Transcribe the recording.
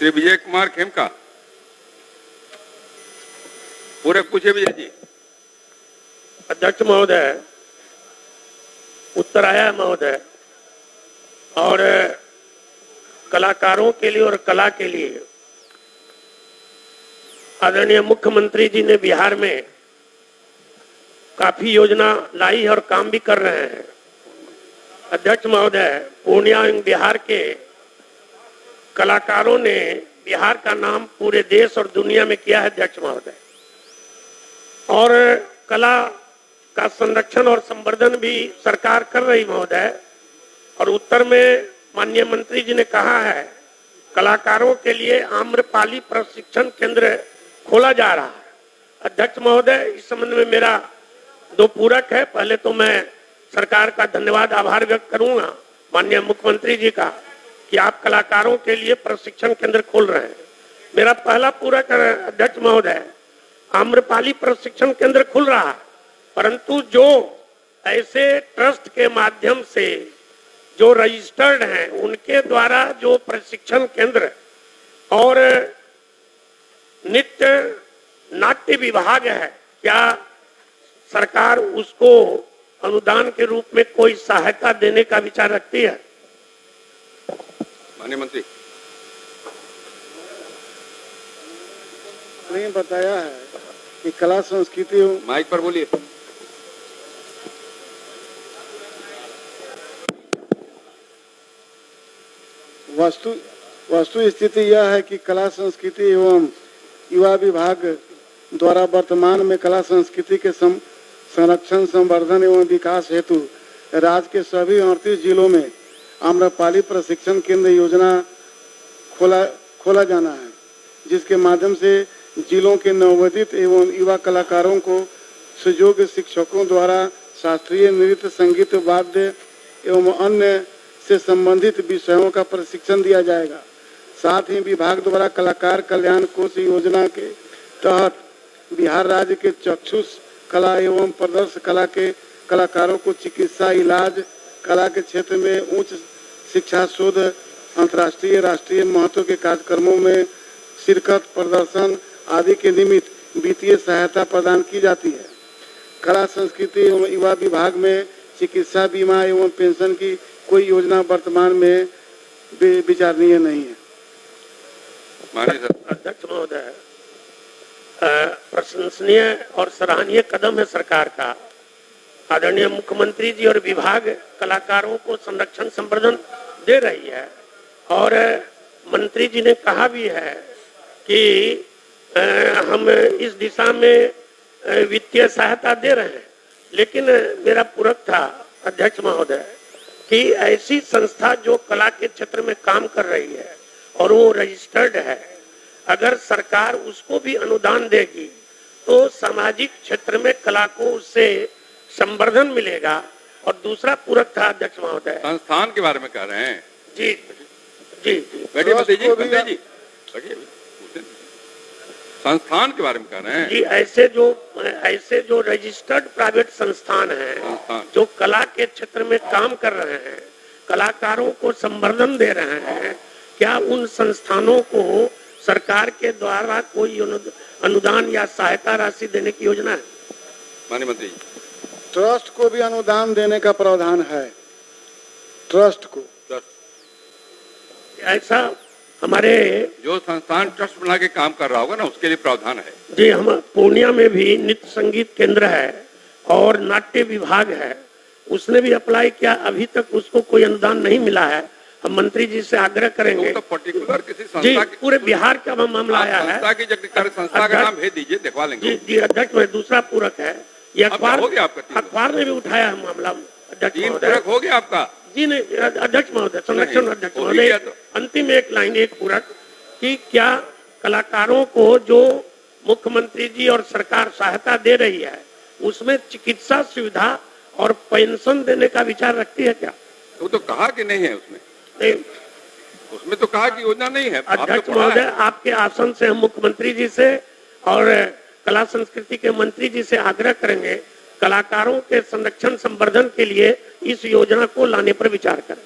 श्री विजय कुमार खेमका। पूरे पूछे विजय जी। अध्यक्ष महोदय, उत्तर आया है महोदय। और कलाकारों के लिए और कला के लिए आदरणीय मुख्यमंत्री जी ने बिहार में काफी योजना लाई और काम भी कर रहे हैं। अध्यक्ष महोदय, पूर्णिया एवं बिहार के कलाकारों ने बिहार का नाम पूरे देश और दुनिया में किया है अध्यक्ष महोदय। और कला का संरक्षण और संवर्धन भी सरकार कर रही महोदय। और उत्तर में माननीय मंत्री जी ने कहा है कलाकारों के लिए आम्रपाली प्रशिक्षण केंद्र खोला जा रहा है। अध्यक्ष महोदय, इस संबंध में मेरा दो पूरक है। पहले तो मैं सरकार का धन्यवाद आभार व्यक्त करूंगा माननीय मुख्यमंत्री जी का कि आप कलाकारों के लिए प्रशिक्षण केंद्र खोल रहे हैं। मेरा पहला पूरक है अध्यक्ष महोदय, आम्रपाली प्रशिक्षण केंद्र खुल रहा है, परंतु जो ऐसे ट्रस्ट के माध्यम से जो रजिस्टर्ड हैं उनके द्वारा जो प्रशिक्षण केंद्र और नित्य नाट्य विभाग है, क्या सरकार उसको अनुदान के रूप में कोई सहायता देने का विचार रखती है? माननीय मंत्री ने बताया है कि कला संस्कृति माइक पर बोलिए। वस्तु स्थिति यह है कि कला संस्कृति एवं युवा विभाग द्वारा वर्तमान में कला संस्कृति के संरक्षण, संवर्धन एवं विकास हेतु राज्य के सभी 38 जिलों में आम्रपाली प्रशिक्षण केंद्र योजना खोला जाना है, जिसके माध्यम से जिलों के नवोदित एवं युवा कलाकारों को सुयोग्य शिक्षकों द्वारा शास्त्रीय नृत्य, संगीत, वाद्य एवं अन्य से संबंधित विषयों का प्रशिक्षण दिया जाएगा। साथ ही विभाग द्वारा कलाकार कल्याण कोष योजना के तहत बिहार राज्य के चक्षुष कला एवं प्रदर्शन कला के कलाकारों को चिकित्सा, इलाज, कला के क्षेत्र में उच्च शिक्षा, शोध, अंतर्राष्ट्रीय राष्ट्रीय महत्व के कार्यक्रमों में शिरकत, प्रदर्शन आदि के निमित्त वित्तीय सहायता प्रदान की जाती है। कला संस्कृति एवं युवा विभाग में चिकित्सा बीमा एवं पेंशन की कोई योजना वर्तमान में विचारणीय नहीं है। अध्यक्ष महोदय, प्रशंसनीय और सराहनीय कदम है सरकार का। आदरणीय मुख्यमंत्री जी और विभाग कलाकारों को संरक्षण, संवर्धन दे रही है। और मंत्री जी ने कहा भी है कि हम इस दिशा में वित्तीय सहायता दे रहे हैं। लेकिन मेरा पूरक था अध्यक्ष महोदय कि ऐसी संस्था जो कला के क्षेत्र में काम कर रही है और वो रजिस्टर्ड है, अगर सरकार उसको भी अनुदान देगी तो सामाजिक क्षेत्र में कला को उससे संवर्धन मिलेगा। और दूसरा पूरक था अध्यक्ष महोदय, संस्थान के बारे में कह रहे हैं। जी जी जी बैठिए मंत्री जी, मंत्री जी बैठिए। संस्थान के बारे में कह रहे हैं जी। ऐसे जो रजिस्टर्ड प्राइवेट संस्थान हैं जो कला के क्षेत्र में काम कर रहे हैं, कलाकारों को संवर्धन दे रहे हैं, क्या उन संस्थानों को सरकार के द्वारा कोई अनुदान या सहायता राशि देने की योजना है? माननीय मंत्री जी। ट्रस्ट को भी अनुदान देने का प्रावधान है। ट्रस्ट को ऐसा हमारे जो संस्थान ट्रस्ट बना के काम कर रहा होगा ना, उसके लिए प्रावधान है। जी, हम पूर्णिया में भी नृत्य संगीत केंद्र है और नाट्य विभाग है, उसने भी अप्लाई किया, अभी तक उसको कोई अनुदान नहीं मिला है। हम मंत्री जी से आग्रह करेंगे तो पर्टिकुलर किसी संस्था जी, पूरे बिहार का मामला आया है। संस्था का नाम भेज दीजिए, दिखवा लेंगे। जी जी अध्यक्ष, में दूसरा पूरक है, ये अखबार आपका अखबार ने भी उठाया है मामला अध्यक्ष महोदय। हो गया आपका जी नहीं अध्यक्ष महोदय, संरक्षण अध्यक्ष महोदय, अंतिम एक लाइन, एक पूरक कि क्या कलाकारों को जो मुख्यमंत्री जी और सरकार सहायता दे रही है उसमें चिकित्सा सुविधा और पेंशन देने का विचार रखती है क्या? वो तो कहा कि नहीं है उसमें नहीं, उसमें तो कहा कि योजना नहीं है। अध्यक्ष महोदय, आपके आसन से हम मुख्यमंत्री जी से और कला संस्कृति के मंत्री जी से आग्रह करेंगे कलाकारों के संरक्षण, संवर्धन के लिए इस योजना को लाने पर विचार करें।